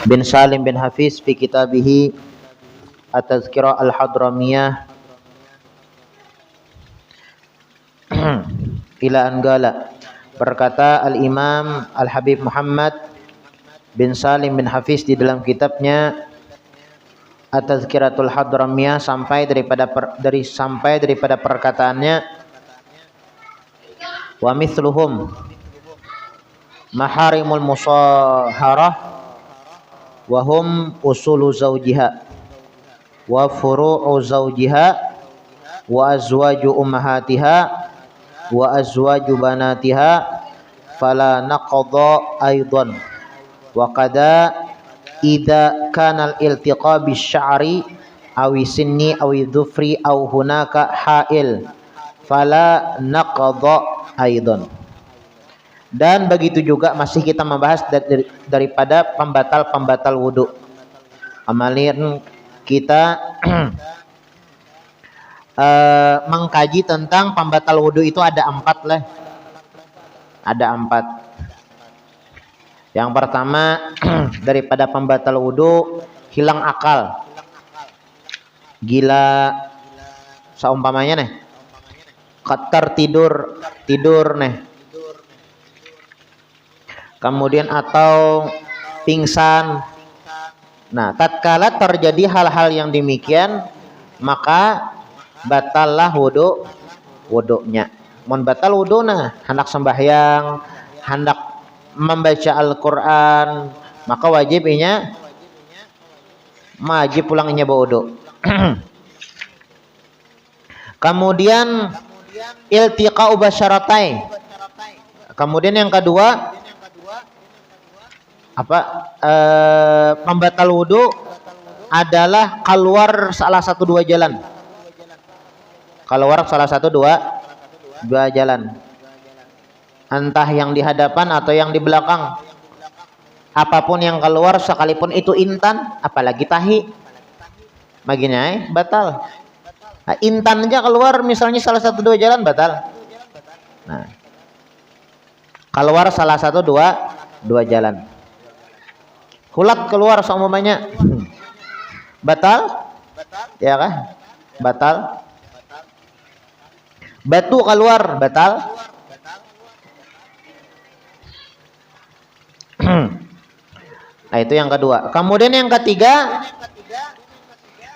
bin Salim bin Hafiz fi kitabihi At-Tazkirah Al-Hadramiyah ila anggala. Berkata Al-Imam Al-Habib Muhammad bin Salim bin Hafiz di dalam kitabnya At-Tazkiratul Hadramiyah sampai daripada perkataannya wa mithluhum maharimul musaharah wa hum usulu zawjiha wa furu'u zawjiha wa azwaju ummahatiha wa azwaju banatiha fala naqadha aidan wa qada idza kana al-iltiqa bisy'ari awi sinni awi dhufri aw hunaka ha'il fala naqadha aidan. Dan begitu juga masih kita membahas daripada pembatal-pembatal wudu. Amalin kita mengkaji tentang pembatal wudu itu ada 4 lah. Ada 4. Yang pertama daripada pembatal wudu hilang akal. Gila saumpamanya nih. Tidur nih. Kemudian atau pingsan. Nah, tatkala terjadi hal-hal yang demikian, maka batallah wudunya. Mun batal wuduna, hendak sembahyang, hendak membaca Al-Qur'an, maka wajib pulang inya wudu. Kemudian iltiqa'u basyaratain. Kemudian yang kedua pembatal wudu adalah keluar salah satu dua jalan. Keluar salah satu dua jalan. Entah yang di hadapan atau yang di belakang. Apapun yang keluar sekalipun itu intan, apalagi tahi. Maginya batal. Nah, intan aja keluar misalnya salah satu dua jalan batal. Nah, keluar salah satu dua jalan. Kulat keluar seumpamanya batal, ya kan? Batal. Batu keluar batal. Nah, itu yang kedua. Kemudian yang ketiga,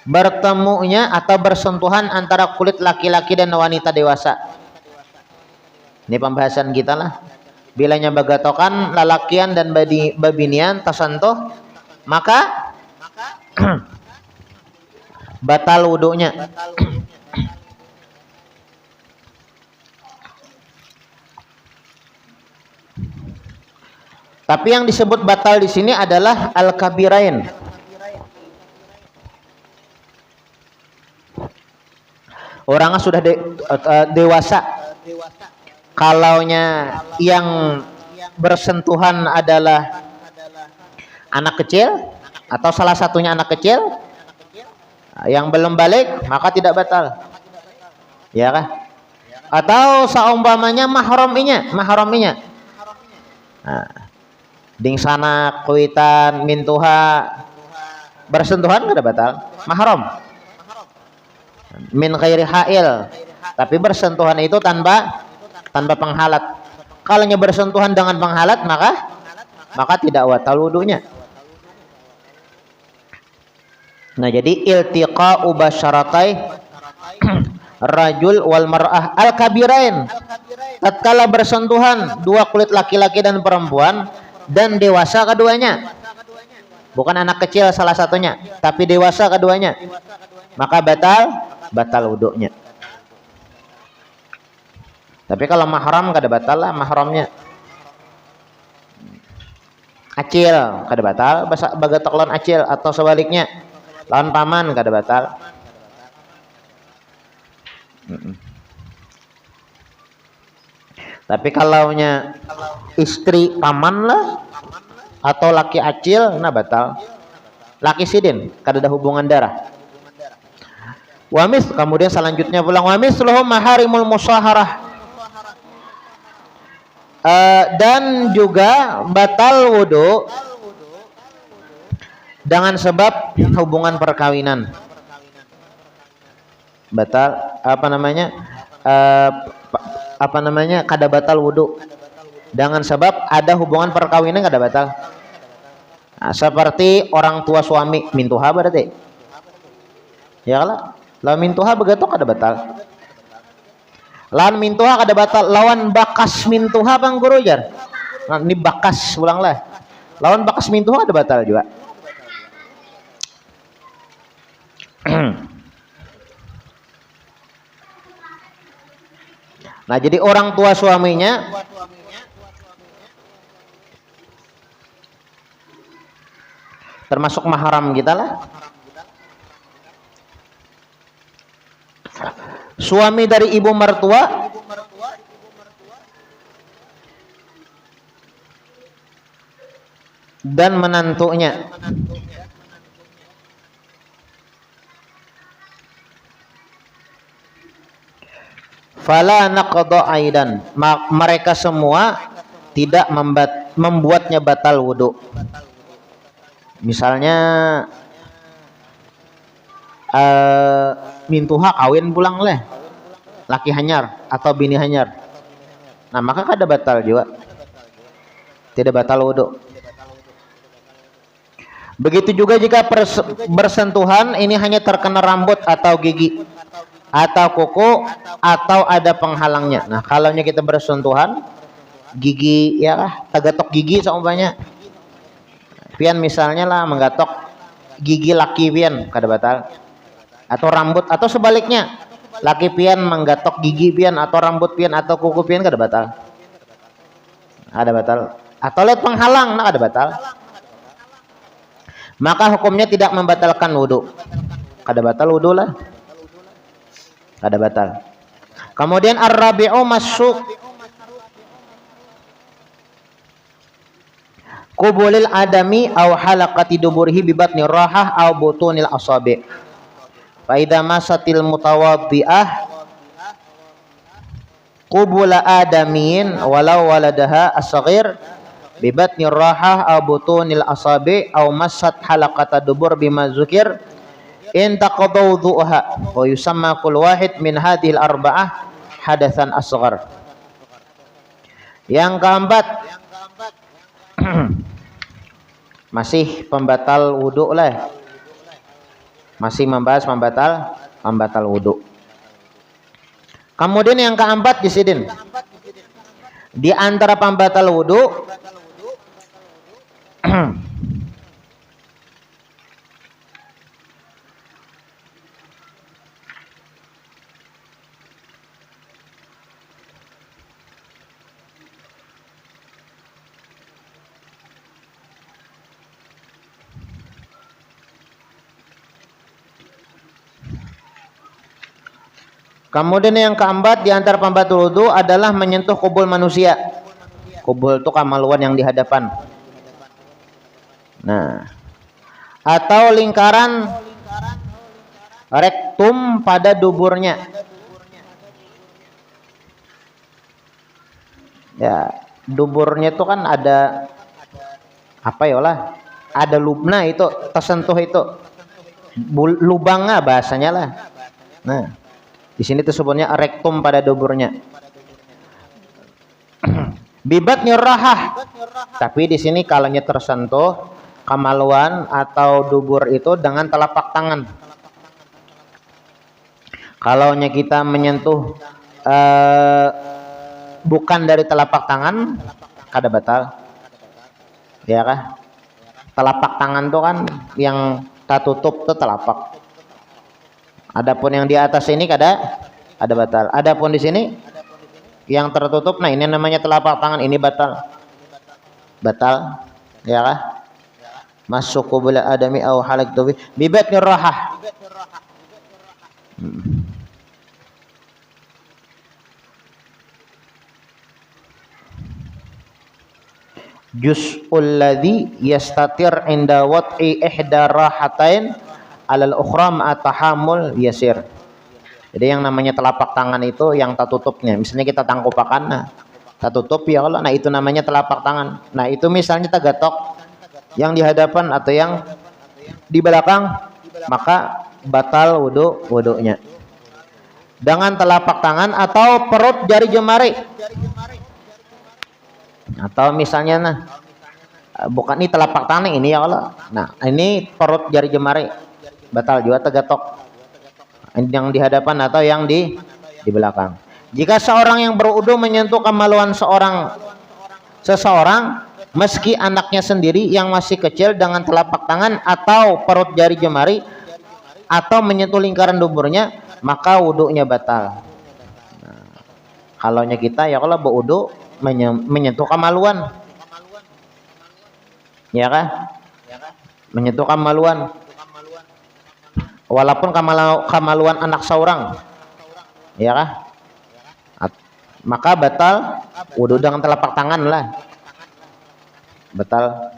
bertemunya atau bersentuhan antara kulit laki-laki dan wanita dewasa. Ini pembahasan kita lah. Bilanya bagatokan lalakian dan babinian tasantuh, maka batal wudunya. Tapi yang disebut batal di sini adalah al-kabirain. Orangnya sudah dewasa. Kalaunya yang bersentuhan adalah anak kecil atau salah satunya anak kecil yang belum balik, maka tidak batal. Ya kan? Atau seumpamanya mahrominya. Nah, ding sana kuitan mintuha bersentuhan tidak batal. Mahram. Min ghairi ha'il. Tapi bersentuhan itu tanpa penghalat. Kalau bersentuhan dengan penghalat, maka tidak batal wudunya. Nah, jadi iltiqa'u basyaratai rajul wal mar'ah al-kabirain. Tatkala bersentuhan dua kulit laki-laki dan perempuan dan dewasa keduanya. Bukan anak kecil salah satunya, tapi dewasa keduanya. Maka batal wudunya. Tapi kalau mahram kada batal lah mahramnya. Acil kada batal, bagatok lawan acil atau sebaliknya. Lawan paman kada batal. Tapi kalaunya istri paman lah atau laki acil, nah batal. Laki sidin kada ada hubungan darah. Wamis, kemudian selanjutnya pulang wamis loh maharimul musaharah. Dan juga batal wudu dengan sebab hubungan perkawinan. Batal kada batal wudu dengan sebab ada hubungan perkawinan kada batal. Nah, seperti orang tua suami mintuha berarti ya lah, lawan mintuha begitu kada batal. Lawan mintuha kada batal, lawan bakas mintuha bang guru jar. Nah, ini bakas ulang lah, lawan bakas mintuha kada batal juga. Nah, jadi orang tua suaminya termasuk mahram kita lah. Suami dari ibu mertua dan menantunya. Fala naqda aidan, mereka semua tidak membuatnya batal wudu. Misalnya mintuha kawin pulang leh, laki hanyar atau bini hanyar, nah maka kada batal juga, tidak batal wudu. Begitu juga jika bersentuhan ini hanya terkena rambut atau gigi atau kuku atau ada penghalangnya. Nah, kalau kita bersentuhan gigi ya tagatok gigi seumpamanya pian misalnya lah menggatok gigi laki pian kada batal, atau rambut, atau sebaliknya laki pian menggatok gigi pian atau rambut pian atau kuku pian kada batal, ada batal, atau lihat penghalang nah kada batal, maka hukumnya tidak membatalkan wudu, kada batal wudu lah, kada batal. Kemudian ar-rabi'u masuk qubulil adami aw halaqati duburihi bi batni rahah aw butunil asabi. Fa idza masatil mutawaddi'ah qubula adamin walau waladaha as-saghir bi batni rahah aw butunil asabi aw masat halaqata dubur bima zukir in taqaddu wudu'aha wa yusamma kullu wahid min hadhil arba'ah hadatsan asghar. Yang keempat masih pembatal wudu lah, masih membahas pembatal wudu. Kemudian yang keempat disidin di antara pembatal wudu kemudian yang keempat di antara pembatal wudu adalah menyentuh kubul manusia. Kubul itu kamaluan yang di hadapan. Nah, atau lingkaran rektum pada duburnya. Ya, duburnya itu kan ada apa ya lah? Ada lubna itu tersentuh itu. Lubangnya bahasanya lah. Nah, di sini tersebutnya rektum pada duburnya. Bibat nyerahah. Tapi di sini kalanya tersentuh kemaluan atau dubur itu dengan telapak tangan. Kalaunya kita menyentuh bukan dari telapak tangan, kada batal. Ya kah? Telapak tangan itu kan yang tertutup itu telapak. Adapun yang di atas ini kada batal. Adapun di sini yang tertutup, nah ini namanya telapak tangan, ini batal. Batal, ya kah? Masuk qubul adami aw halaqtu bi batni rahah. Juz'ul ladzi yastatir inda wat'i ihda rahatain alal ukhra ma'atahamul yasir. Jadi yang namanya telapak tangan itu yang tertutupnya. Misalnya kita tangkupakan, nah tertutup ya Allah, nah itu namanya telapak tangan. Nah itu misalnya tagatok yang di hadapan atau yang di belakang, maka batal wudunya. Dengan telapak tangan atau perut jari jemari. Atau misalnya bukan ini telapak tangan ini ya Allah. Nah, ini perut jari jemari. Batal juga tegatok. Yang di hadapan atau yang di belakang. Jika seorang yang berwudu menyentuh kemaluan seseorang meski anaknya sendiri yang masih kecil dengan telapak tangan atau perut jari jemari atau menyentuh lingkaran duburnya, maka wudunya batal. Nah, kalaunya kita ya kalau berwudu menyentuh kemaluan, ya kan? Menyentuh kemaluan, walaupun kemaluan anak seorang, ya kan? Maka batal wudu dengan telapak tangan lah, batal.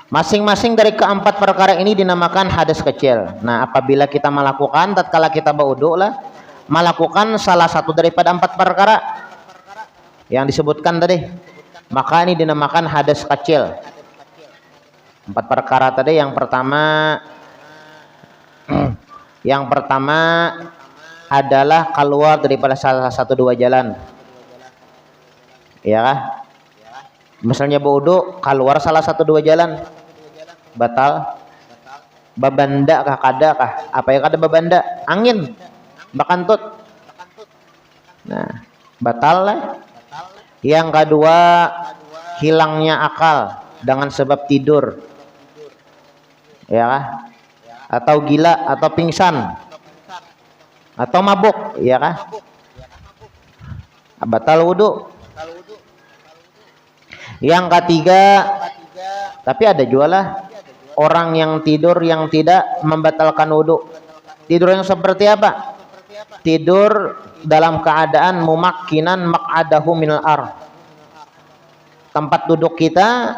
Masing-masing dari keempat perkara ini dinamakan hadas kecil. Nah, apabila kita melakukan tatkala kita berwudu lah, melakukan salah satu daripada empat perkara yang disebutkan tadi, maka ini dinamakan hadas kecil. Empat perkara tadi, yang pertama adalah keluar daripada salah satu dua jalan, ya kan? Misalnya berwudu keluar salah satu dua jalan, batal. Babanda kah kada kah? Apa yang kada babanda? Angin, bakantut. Nah, batal lah. Yang kedua, hilangnya akal dengan sebab tidur, ya kah? Atau gila atau pingsan atau mabuk, ya kah? Batal wudu. Yang ketiga, tapi ada juga lah orang yang tidur yang tidak membatalkan wudu. Tidur yang seperti apa? Tidur dalam keadaan mumakkinan maq'adahu minal ar. Tempat duduk kita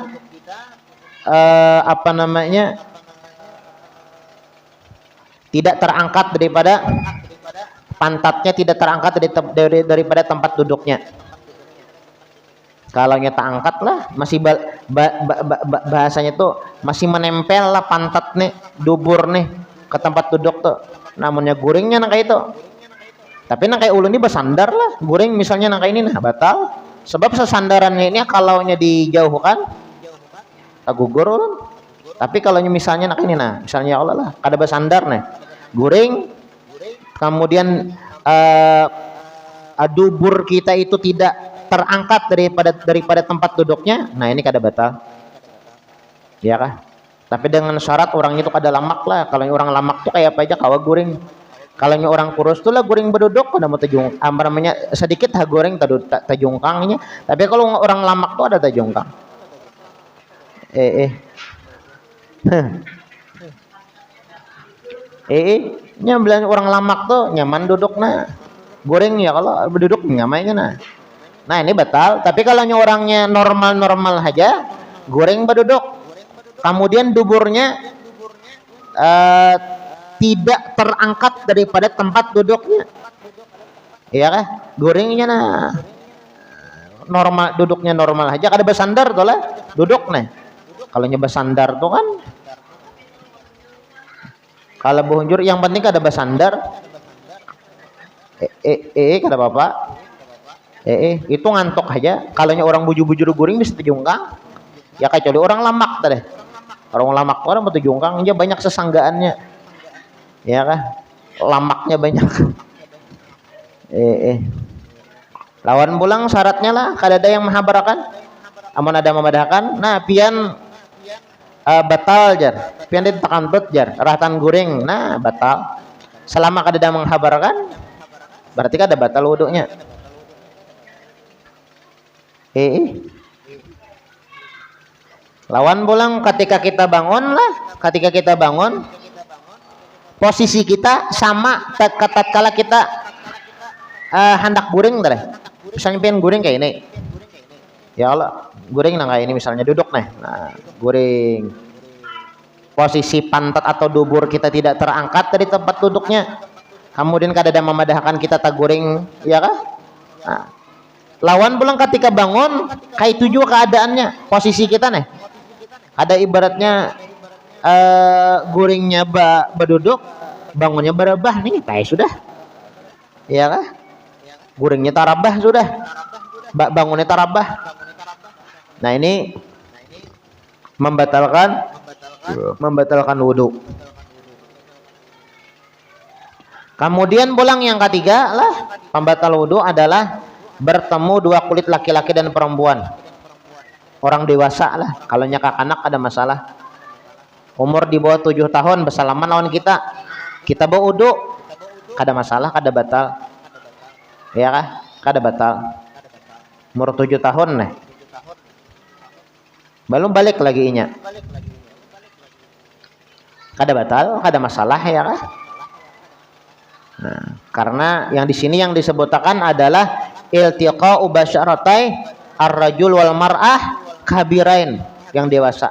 tidak terangkat daripada pantatnya, tidak terangkat daripada tempat duduknya. Kalau nyata angkat lah, masih bahasanya tuh masih menempel lah pantat nih, dubur nih ke tempat duduk tuh. Namunnya guringnya nang kayak itu. Tapi nang kayak ulun ini bersandar lah, guring misalnya nang kayak ini, nah batal. Sebab sesandarannya ini kalau dijauhkan, tak gugur ulun. Tapi kalau misalnya nang ini, nah misalnya ya Allah lah, kada bersandar nih, guring, kemudian dubur kita itu tidak terangkat daripada tempat duduknya, nah ini kada batal, ya kah? Tapi dengan syarat orangnya itu kada lamak lah. Kalau orang lamak tuh kayak apa aja kawa guring. Kalau orang kurus tuh lah guring berduduk pada mau tajung, namanya sedikit ha goreng tajungkangnya. Tapi kalau orang lamak tuh ada tajungkang. Nyambilan orang lamak tuh nyaman duduk nah. Goreng ya kalau berduduk nyamannya nah. Nah ini batal. Tapi kalau orangnya normal aja, goreng berduduk, kemudian duburnya tidak terangkat daripada tempat duduknya, ya kan? Gorengnya nah normal, duduknya normal aja, kada bersandar tuh lah duduk nih. Kalau bersandar tuh kan, kalau buhunjur yang penting kada bersandar. Kada apa-apa. Itu ngantuk aja. Kalau orang bujur-bujur guring bisa tejungkang. Ya kecuali orang lamak tadi. Orang lamak orang mau tejungkang aja banyak sesanggaannya. Ya kan? Lamaknya banyak. Lawan pulang syaratnya lah kada ada yang mahabarakan. Amun ada memadakan, nah pian batal jar. Pian ditakantut jar. Rahatan guring, nah batal. Selama kada ada menghabarkan, berarti kada batal wudunya. Lawan pulang ketika kita bangun lah, ketika kita bangun posisi kita sama tatkala kita hendak guring tadi. Misalnya pengen guring kayak ini, ya Allah guring nang kayak ini misalnya duduk nih, nah guring, posisi pantat atau dubur kita tidak terangkat dari tempat duduknya, kemudian kada ada memadahkan kita tak guring, ya kah? Nah, Lawan pulang ketika bangun, kayak itu juga keadaannya, posisi kita nih. Ada ibaratnya guringnya berduduk, bangunnya berebah nih, kayak sudah. Iya kah? Guringnya tarabah sudah. Bangunnya tarabah. Nah, ini membatalkan wudu. Kemudian pulang yang ketiga lah, pembatal wudu adalah bertemu dua kulit laki-laki dan perempuan. Orang dewasa lah, kalau nyakak anak ada masalah. Umur di bawah 7 tahun bersalaman lawan kita bawa wudu, kada masalah, kada batal. Ya kah? Kada batal. Umur 7 tahun nih. Belum balik lagi inya. Kada batal, kada masalah ya kah? Nah, karena yang di sini yang disebutkan adalah iltiqa'u basyaratai ar-rajul wal mar'ah kabirain, yang dewasa,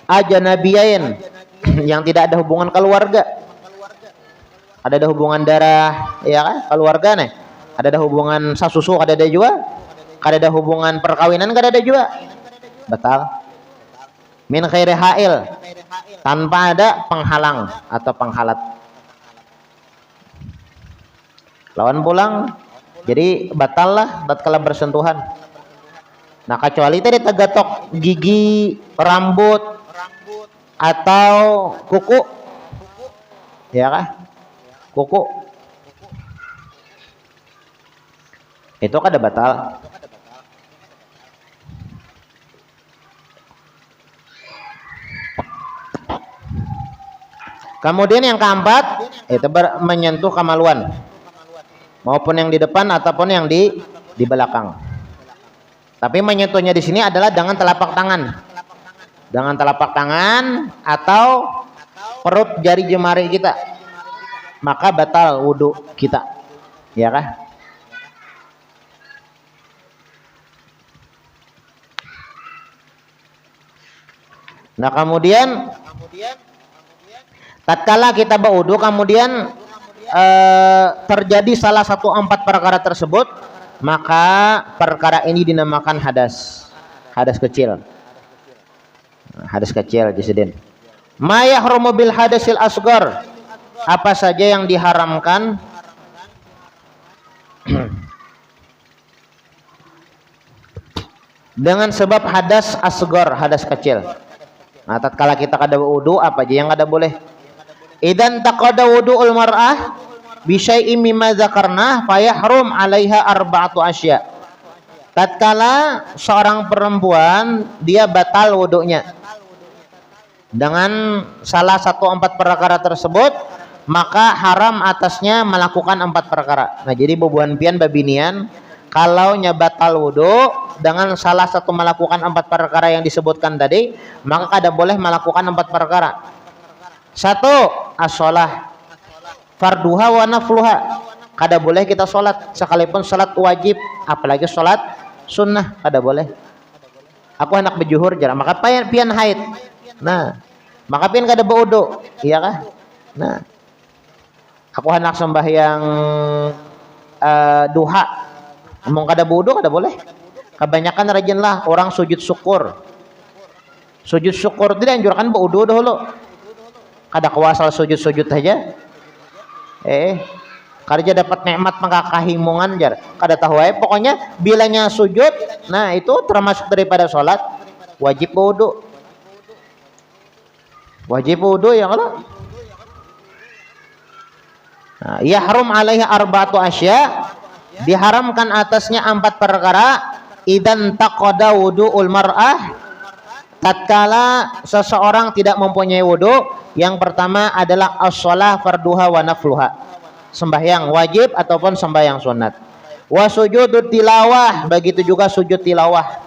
ajnabiyain yang tidak ada hubungan keluarga, ada hubungan darah ya kan, keluarga nih, ada hubungan sasusu, ada juga, ada hubungan perkawinan, ada juga, batal. Min khairi ha'il, tanpa ada penghalang atau penghalat. Lawan pulang, jadi batal lah tatkala bersentuhan. Nah, kecuali tadi tegatok gigi, rambut, atau kuku, ya kah? Kuku, itu kada batal. Kemudian yang keempat, itu menyentuh kemaluan, maupun yang di depan ataupun yang di belakang. Tapi menyentuhnya di sini adalah dengan telapak tangan. Dengan telapak tangan atau perut jari jemari kita. Maka batal wudu kita. Ya kah? Nah, kemudian tatkala kita berwudu kemudian terjadi salah satu 4 perkara tersebut, maka perkara ini dinamakan hadas kecil. Hadas kecil jisidin. Ma yahrumu bil hadasil asghar, apa saja yang diharamkan dengan sebab hadas asghar, hadas kecil. Nah, tatkala kita kada wudu, apa aja yang kada boleh? Idan taqada wudu'ul mar'ah bi syai'in mimma dzakarna fa yahrum 'alaiha arba'atu asya. Tatkala seorang perempuan dia batal wudunya dengan salah satu 4 perkara tersebut, maka haram atasnya melakukan 4 perkara. Nah, jadi bubuhan pian babinian, kalau nya batal wudu dengan salah satu melakukan 4 perkara yang disebutkan tadi, maka kada boleh melakukan 4 perkara. 1, as-shalah farduha wa nafluha. Kada boleh kita sholat, sekalipun sholat wajib, apalagi sholat sunnah, kada boleh. Aku anak bejuhur jarang, maka pian haid. Nah, maka pian kada berwudu, iya kah? Nah, aku anak sembahyang duha, ngomong kada berwudu, kada boleh. Kebanyakan rajinlah orang sujud syukur. Sujud syukur tidak anjurkan berwudu dahulu. Kada kuasal sujud saja. Kerja dapat nikmat mengkakahimungan jar. Kada tahu pokoknya bilanya sujud, nah itu termasuk daripada sholat, wajib wudu. Wajib wudu ya kalau. Nah, yahrum alaihi arba'atu asya, diharamkan atasnya 4 perkara. Idan taqada wudu'ul mar'ah, tatkala seseorang tidak mempunyai wudu, yang pertama adalah as-shalah farduha wa nafluha, sembahyang wajib ataupun sembahyang sunat. Wa sujudut tilawah, begitu juga sujud tilawah.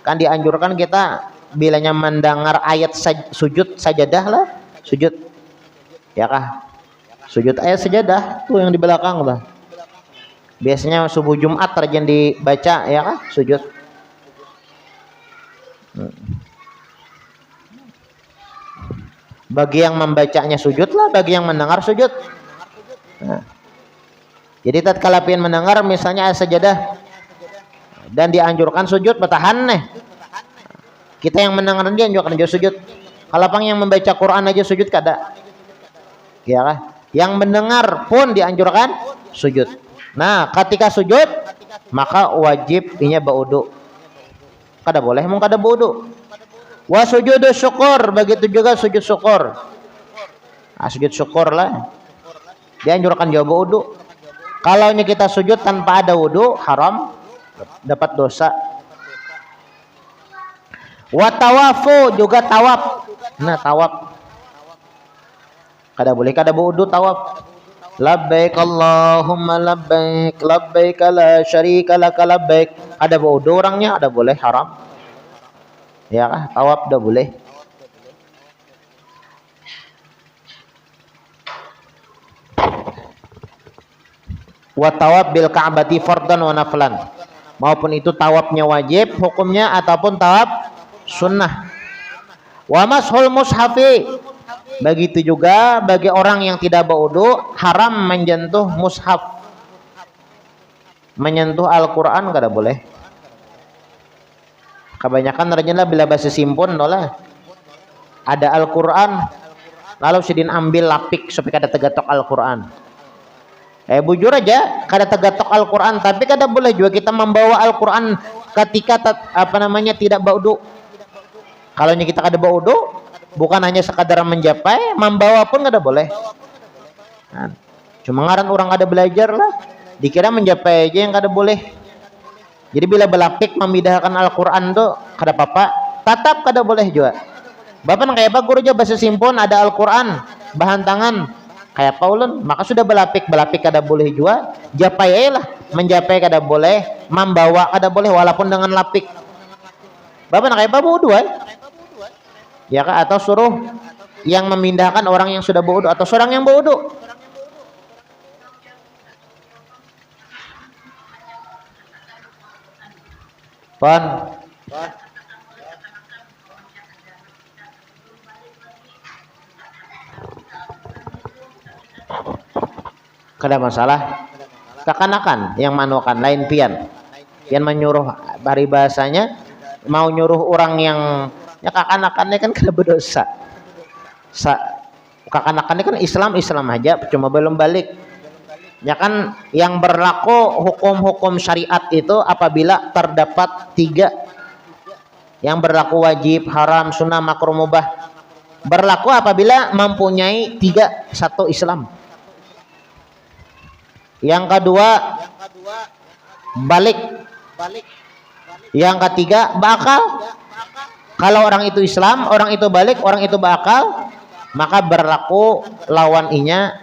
Kan dianjurkan kita bilanya mendengar ayat sujud sajadah lah, sujud. Ya kah? Sujud ayat sajadah tuh yang di belakang lah. Biasanya subuh Jumat rajin dibaca ya kah? Sujud. Bagi yang membacanya sujud lah, bagi yang mendengar sujud. Nah, jadi tatkala pian mendengar misalnya ayat sajadah, Dan dianjurkan sujud bertahan nih. Kita yang mendengar dianjurkan juga sujud. Kalau pang yang membaca Quran aja sujud kada. Ya kan? Yang mendengar pun dianjurkan sujud. Nah, ketika sujud maka wajib inya baudu. Kada boleh mung kada baudu. Wa sujudu syukur, begitu juga sujud syukur. Nah, sujud syukur lah. Dianjurkan juga baudu. Kalau kita sujud tanpa ada wudu haram, dapat dosa. Wa tawafu, juga tawaf. Nah, tawaf kada boleh kada wudu tawaf. Labbaik Allahumma labbaik, labbaik la syarika lak labbaik. Ada wudu orangnya, ada boleh haram. Ya kah? Tawaf dah boleh. Wa tawaf bil ka'bati fardan wa naflan. Maupun itu tawafnya wajib hukumnya ataupun tawaf sunnah. Wa mashul mushafi, begitu juga bagi orang yang tidak berwudu haram menyentuh mushaf, menyentuh Al-Quran kada boleh. Kebanyakan ternyata bila bahasa simpun nolah ada Al-Quran lalu sedin ambil lapik supaya kada tegatok Al-Quran. Bujur aja kada tegatok Al-Quran, tapi kada boleh juga kita membawa Al-Quran ketika tidak berwudu. Kalau kita kada berwudu, bukan hanya sekadar menjapai, membawa pun kada boleh. Nah, cuma ngaran orang kada belajar lah, dikira menjapai aja yang kada boleh. Jadi bila belapik memindahkan Al-Quran tuh kada apa-apa, tetap kada boleh juga. Bapak kayak apa guru aja bahasa simpon ada Al-Quran bahan tangan kayak Paulun, maka sudah belapik kada boleh juga. Japai lah, menjapai kada boleh, membawa kada boleh walaupun dengan lapik. Bapak kayak apa wudu ya kah? Atau suruh yang memindahkan orang yang sudah berwudu atau seorang yang berwudu. Pon. Kada masalah. Kekanakan yang manukan lain pian menyuruh bari bahasanya mau nyuruh orang yang ya kakanakannya kan kada berdosa. Kakanakannya kan Islam aja, cuma belum balik. Ya kan yang berlaku hukum-hukum syariat itu apabila terdapat 3 yang berlaku wajib, haram, sunnah, makruh, mubah. Berlaku apabila mempunyai 3, 1 Islam. Yang kedua balik. Yang ketiga bakal. Kalau orang itu Islam, orang itu balik, orang itu bakal, maka berlaku lawan inya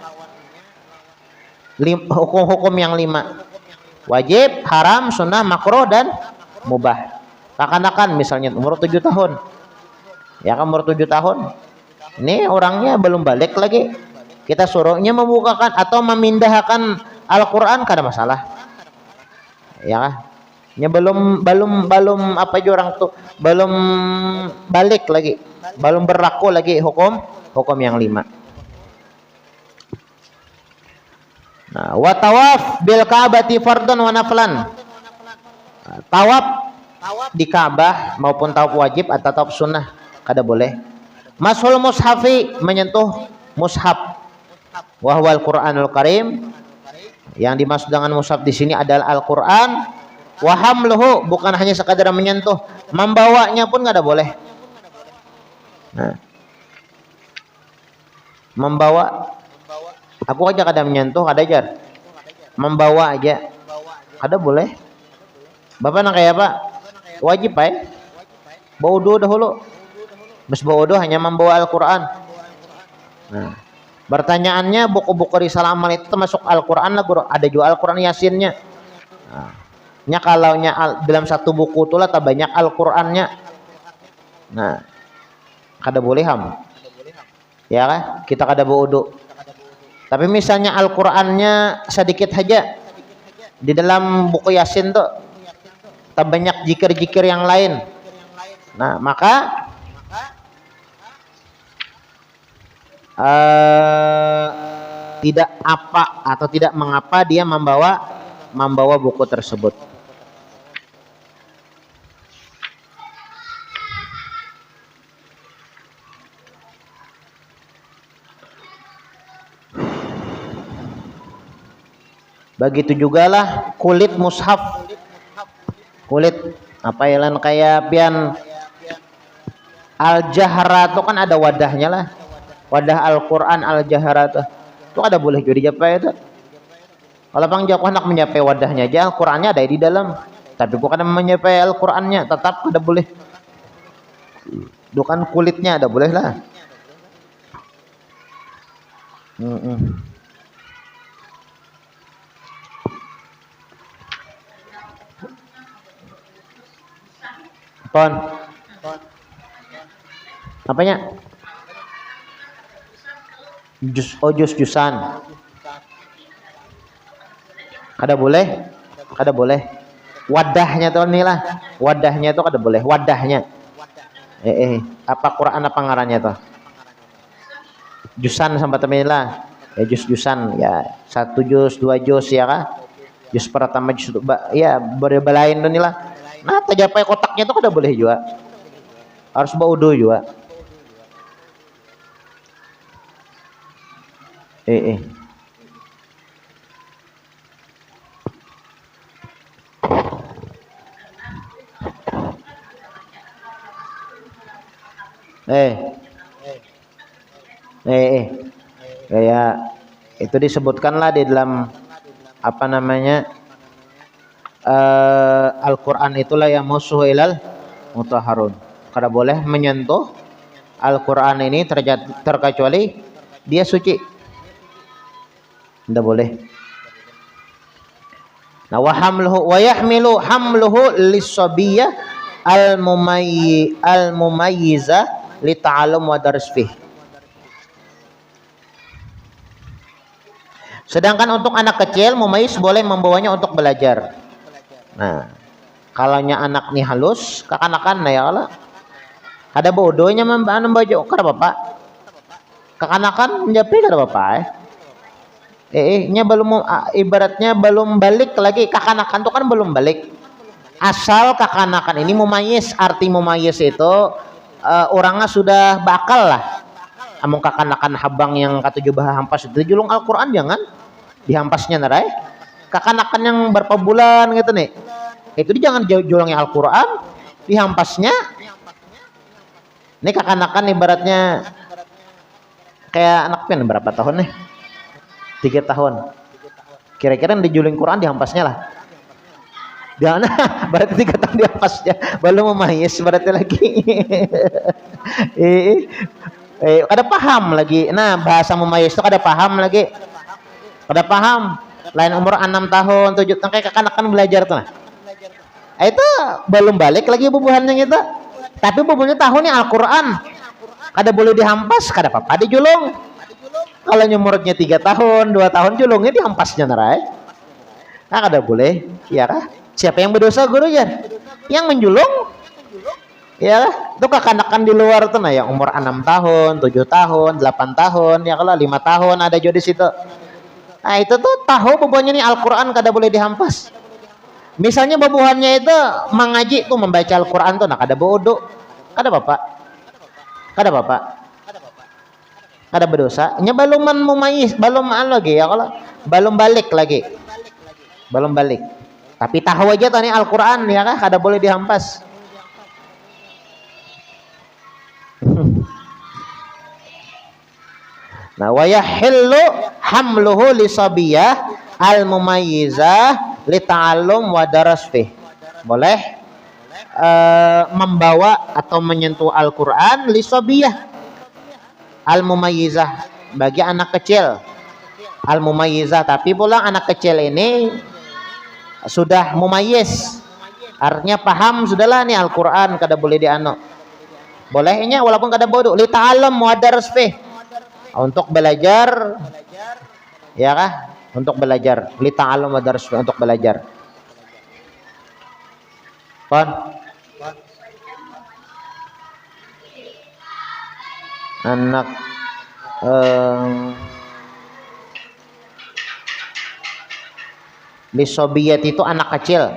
hukum-hukum yang 5. Wajib, haram, sunnah, makruh, dan mubah. Kekanakan misalnya umur 7 tahun. Ya kan umur 7 tahun. Ini orangnya belum balik lagi. Kita suruhnya membukakan atau memindahkan Al-Quran kada masalah. Ya kan? Ya belum apa aja orang tuh belum balik lagi, belum berlaku lagi hukum yang 5. Nah, wa tawaf bil ka'bati fardhan wa naflan. Tawaf di Ka'bah maupun tawaf wajib atau tawaf sunnah kada boleh. Mashul mushafi, menyentuh mushaf. Wa huwal Qur'anul Karim. Yang dimaksud dengan mushaf di sini adalah Al-Qur'an. Wa hamluhu, bukan hanya sekadar menyentuh, membawanya pun nggak ada boleh. Nah, membawa, aku aja kadang menyentuh, ada aja, membawa aja, ada boleh. Bapak nak kayak apa? Wajib baudu dahulu. Bes baudu hanya membawa Al-Quran. Nah, pertanyaannya buku-buku risalah amal itu termasuk Al-Quran lah, guru. Ada juga Al-Quran Yasinnya. Nah, kalau dalam satu buku itulah tak banyak Al-Qur'annya. Nah, kada boleh ham. Ya kan? Kita kada berwudu. Tapi misalnya Al-Qur'annya sedikit saja di dalam buku Yasin tuh tak banyak zikir-zikir yang lain. Nah, maka tidak apa atau tidak mengapa dia membawa buku tersebut. Begitu juga lah kulit mushaf. Kulit apa ya lan kayak pian Al-Jahra itu kan ada wadahnya lah. Wadah Al-Qur'an Al-Jahra itu ada boleh jadi apa itu. Kalau bang jauh anak menyapai wadahnya aja, Al-Qur'annya ada di dalam. Tapi bukan menyapai Al-Qur'annya, tetap ada boleh. Bukan kulitnya ada boleh lah. Pon. Apanya? Jus-jusan. Kada boleh? Kada boleh. Wadahnya tuh inilah. Wadahnya itu kada boleh. Wadahnya. Apa Quran apa ngarannya tuh? Jusan sama temila. Ya jus-jusan ya. 1 jus, 2 jus ya kah? Jus pertama jus ya berbelain tuh inilah. Nah, tajapai kotaknya tuh kada boleh juga. Harus baudo juga. Kayak itu disebutkanlah di dalam apa namanya Al-Quran itulah yang musuh ilal mutahharun. Kada boleh menyentuh Al-Quran ini terkecuali dia suci. Tidak boleh. Nah, wa yahmilu hamluhu lis-sabiyyah al-mumayyiza li ta'allum wa dars fih. Sedangkan untuk anak kecil mumayyiz boleh membawanya untuk belajar. Nah, kalaunya anak nih halus, kekanakan nah ya Allah. Ada bodohnya membaca kada bapak. Kekanakan menjadi kada bapak nya belum ibaratnya belum balik lagi. Kekanakan itu kan belum balik. Asal kekanakan ini mumayyiz, arti mumayyiz itu orangnya sudah bakal lah. Among kekanakan habang yang katujuh bah hampas itu julung Al-Qur'an jangan dihampasnya narai. Kekanakan yang berapa bulan gitu nih. Itu jangan julungnya Al-Qur'an dihampasnya. Ini kekanakan ibaratnya kayak anak pian berapa tahun nih? 3 tahun. Kira-kira dijuling Quran dihampasnya lah. Dia berarti 3 tahun dihampasnya. Belum memayis berarti lagi. Kada paham lagi. Nah, bahasa memayis itu kada paham lagi. Kada paham. Lain umur 6 tahun, 7 tahun kayak kekanakan belajar tuh. Itu belum balik lagi bubuhannya gitu. Tapi bubuhnya tahunnya Al-Qur'an. Kada boleh dihampas, kada apa-apa dijulung. Kalau nyumurnya 3 tahun, 2 tahun julungnya dihampasnya narai. Nah, kada boleh, ya kah? Siapa yang berdosa guru ya? Yang menjulung. Ya kah? Itu kekanakan di luar tuh nah yang umur 6 tahun, 7 tahun, 8 tahun, ya kalau 5 tahun ada juga di situ. Nah, itu tuh tahu bubuhannya nih Al-Qur'an kada boleh dihampas. Misalnya bubuhannya itu mengaji tuh membaca Al-Qur'an tuh nah kada bodoh. Kada bapak. Kada bapak. Kada berdosa. Nya belum mumayyiz, belum lagi ya kalau belum balik lagi. Belum balik. Tapi tahu aja tadi Al-Qur'an ya kan kada boleh dihampas. Nah, wa yahillu hamluhu li sabiyah al-mumayyizah li ta'allum wa daras fih. Boleh membawa atau menyentuh Al-Qur'an li sabiyah al-mumayyizah bagi anak kecil. Al-mumayyizah tapi pula anak kecil ini sudah mumayyiz. Artinya paham sudahlah nih Al-Qur'an kada boleh diano. Bolehnya walaupun kada bodoh li ta'allum wa daras fih. Untuk belajar ya kah? Untuk belajar li ta'allum wa daras fih untuk belajar. Pon anak lisobiyati itu anak kecil.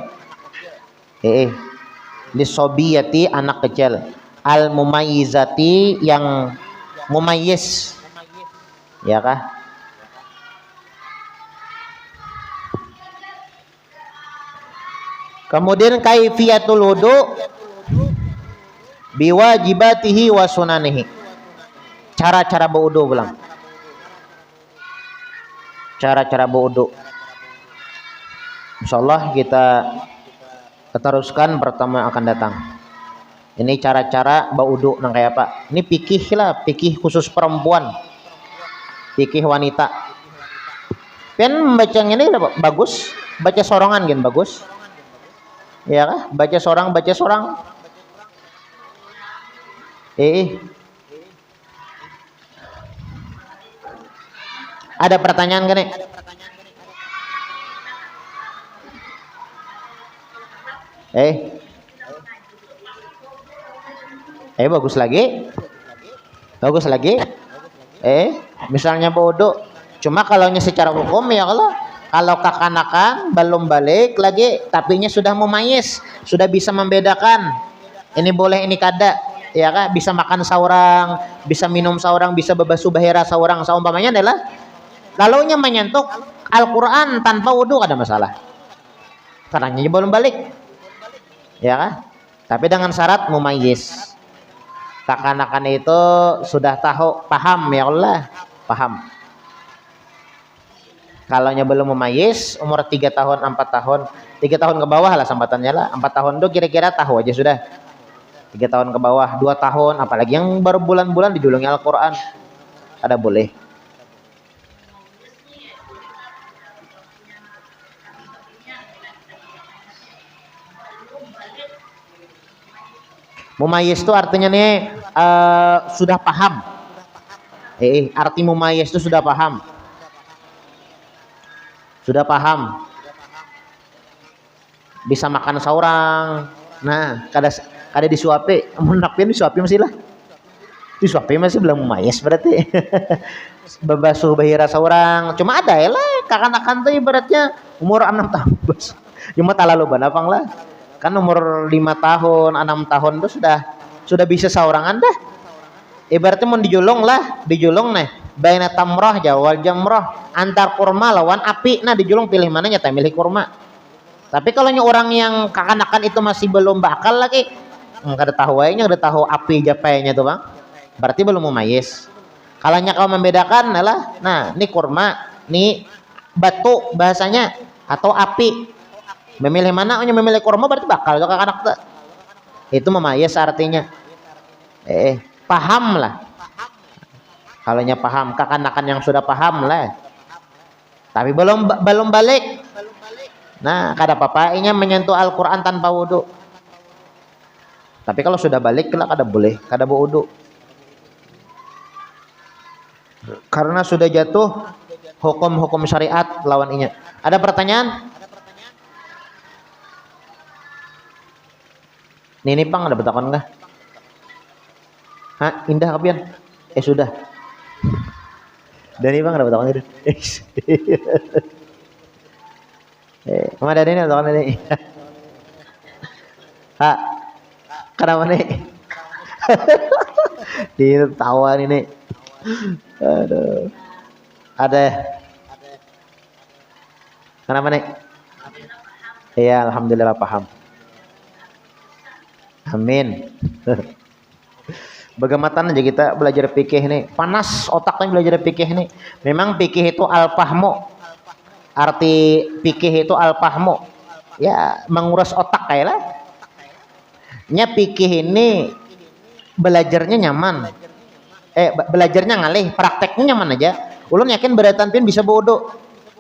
Lisobiyati anak kecil. Al mumayyizati yang mumayyiz. Ya kah? Kemudian kaifiyatul wudu biwajibatihi wa sunanihi. Cara-cara berwudu ulang. Cara-cara berwudu. Insyaallah kita teruskan pertemuan akan datang. Ini cara-cara berwudu nang kayak apa? Ini fikih lah, fikih khusus perempuan. Fikih wanita. Pen baca ini bagus, baca sorangan gen bagus. Ya kah? Baca sorang. Ada pertanyaan kan nih? Bagus lagi. Misalnya bodoh. Cuma kalau secara hukum ya kalau kekanakan belum balik lagi, tapinya sudah mumayyiz, sudah bisa membedakan. Ini boleh, ini kada. Ya kan? Bisa makan saurang, bisa minum saurang, bisa bebasuh bahira saurang. Saumpamanya adalah kalau menyentuh Al-Quran tanpa wudu ada masalah. Karena belum balik. Ya kan? Tapi dengan syarat mumayyiz. Kekanakan itu sudah tahu, paham ya Allah, paham. Kalau belum mumayyiz, umur 3 tahun, 4 tahun, 3 tahun ke bawah lah sambatannya lah. 4 tahun itu kira-kira tahu aja sudah. 3 tahun ke bawah, 2 tahun, apalagi yang baru bulan-bulan dijulungi Al-Quran, ada boleh. Mumayyiz itu artinya nih sudah paham. Arti mumayyiz itu sudah paham. Bisa makan saurang. Nah, kada disuapi, mun nakpin disuapi masih lah. Disuapi masih belum mumayyiz berarti. Bebasuh bahira saurang. Cuma ada ya lah kekanakan tuh ibaratnya umur 6 tahun. Cuma talalu banapang lah. Kan umur 5 tahun, 6 tahun itu sudah bisa saurangan dah. Ibaratnya mau dijulung nih. Baina tamrah jawal jamrah, antar kurma lawan api. Nah, dijulung pilih mana, nyata milih kurma. Tapi kalau orang yang kekanakan itu masih belum bakal lagi, enggak ada tahu aja, ada tahu api japainya tuh bang. Berarti belum mumayyiz. Kalau kau membedakan adalah, nah, ini kurma, ini batu bahasanya atau api. Memilih mana? Memilih kurma berarti bakal kalau anak tuh. Itu mumayyiz artinya. Paham lah. Kalau paham, kekanakan yang sudah paham lah. Tapi belum balik. Nah, kada apa-apa menyentuh Al-Quran tanpa wudu. Tapi kalau sudah balik lah kada boleh, kada wudu. Karena sudah jatuh hukum-hukum syariat lawan inya. Ada pertanyaan? Ini pang ada betakon enggak? Indah kapian? Sudah. Dari bang ada betakon itu. Mama dari ini betakon ini. Kenapa nih? Ini tawan ini. Aduh. Ada. Kenapa nih? Iya, alhamdulillah paham. Amin. Bagaimana aja kita belajar fikih nih, panas otaknya belajar fikih nih. Memang fikih itu al-fahmu. Arti fikih itu al-fahmu. Ya, menguras otak kayak lah. Fikih ini belajarnya nyaman. Belajarnya ngalih, prakteknya nyaman aja. Ulun yakin beratan pin bisa bodoh.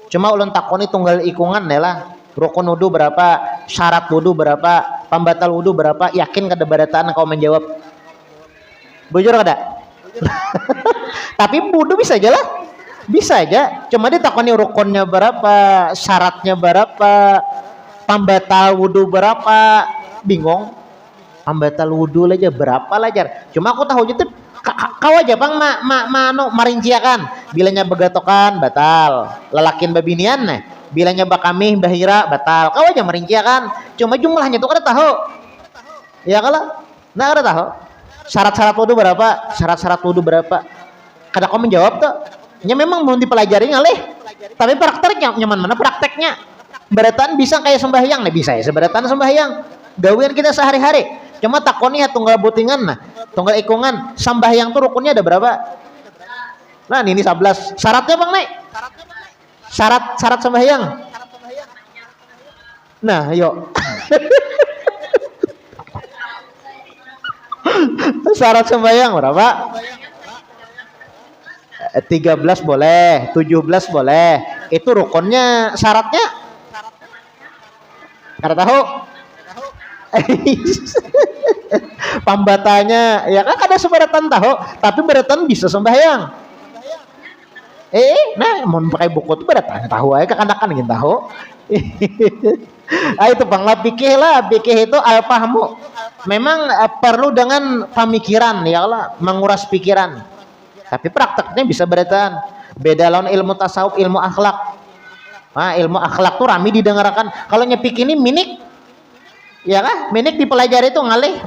Cuma ulun takoni tunggal ikungan ya lah. Rukun wudu berapa, syarat wudu berapa, pembatal wudu berapa, yakin kada barataan kau menjawab. Bujur kada? Tapi wudu bisa aja lah. Bisa aja. Cuma ditakoni rukunnya berapa, syaratnya berapa, pembatal wudu berapa, bingung. Pembatal wudu aja berapa lajar. Cuma aku tahu itu kau aja bang marinciakan. Bilanya begatokan batal, lelakin babinian nih. Bilanya bakami bahira batal. Kau aja merinciakan. Cuma jumlahnya tuh kada tahu. Ya kalau nah kada tahu. Syarat-syarat wudu berapa? Syarat-syarat wudu berapa? Kada kau menjawab tuh. Ya memang belum dipelajari ngalih. Tapi prakteknya nyaman mana prakteknya? Beratan bisa kayak sembahyang, nah bisa ya seberatan sembahyang. Gawean kita sehari-hari. Cuma takoni ya tunggal butingan nah, tunggal ikungan. Sembahyang tuh rukunnya ada berapa? Nah, ini 11. Syaratnya Bang Nek? Syarat sembahyang. Nah, yuk. Syarat sembahyang berapa? 13 boleh, 17 boleh. Itu rukunnya, syaratnya? Kada tahu? Pambatannya ya kan ada seberatan tahu, tapi beratan bisa sembahyang. Nah, mau pakai buku tuh beratan tahu aja kekanakan gitu tahu. Ah itu Bang lah pikih itu al-fahmu. Memang perlu dengan pemikiran ya Allah, menguras pikiran. Tapi prakteknya bisa beratan. Beda lawan ilmu tasawuf, ilmu akhlak. Nah, ilmu akhlak tuh rami didengarkan. Kalau nyepik ini minik, ya kan? Minik dipelajari itu ngalih,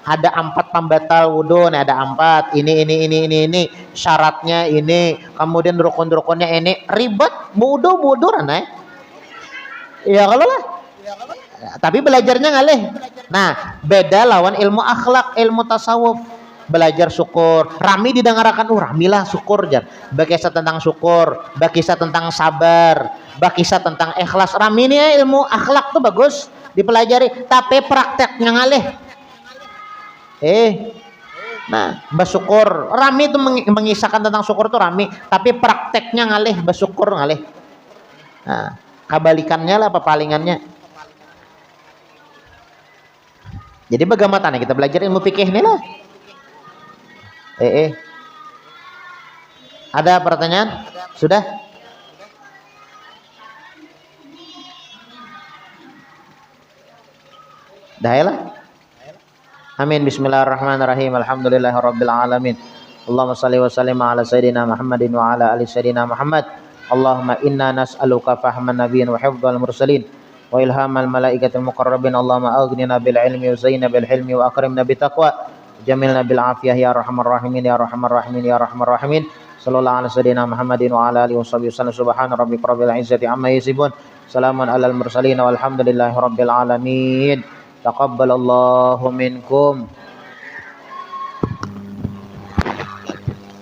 ada 4 pembatal wudhu, nih ada 4. Ini. Syaratnya ini, kemudian rukun-rukunnya ini. Ribet, wudhu ranai. Ya kalau lah. Tapi belajarnya ngalih. Nah, beda lawan ilmu akhlak, ilmu tasawuf. Belajar syukur, rami didengarkan, ramilah syukur jar. Bakisah tentang syukur, bakisah tentang sabar, bakisah tentang ikhlas. Rami ini ya, ilmu akhlak tuh bagus dipelajari, tapi prakteknya ngalih. Nah, bersyukur, rami itu mengisahkan tentang syukur tuh rami, tapi prakteknya ngalih, bersyukur ngalih. Nah, kebalikannya lah pepalingannya. Jadi bagaimana kita belajar ilmu fikih ini lah. Ada pertanyaan? Sudah? Dah ya lah. Amin. Bismillahirrahmanirrahim. Alhamdulillahirabbil alamin. Allahumma shalli wa sallim ala sayidina Muhammadin wa ala ali sayidina Muhammad. Allahumma inna nas'aluka fahman nabiyyin wa hifdzal mursalin wa ilhamal malaikatil muqarrabin. Allahumma aghnina bil ilmi wa zayyinna bil hilmi wa akrimna bit taqwa. Jamilna bil afiyah ya arhamar rahimin ya arhamar rahimin ya arhamar rahimin. Sallallahu alaihi wasallam Muhammadin wa ala alihi wasallam. Subhana rabbika rabbil izzati amma yasifun. Salamun alal mursalin walhamdulillahi rabbil alamin. Taqabbalallahu minkum.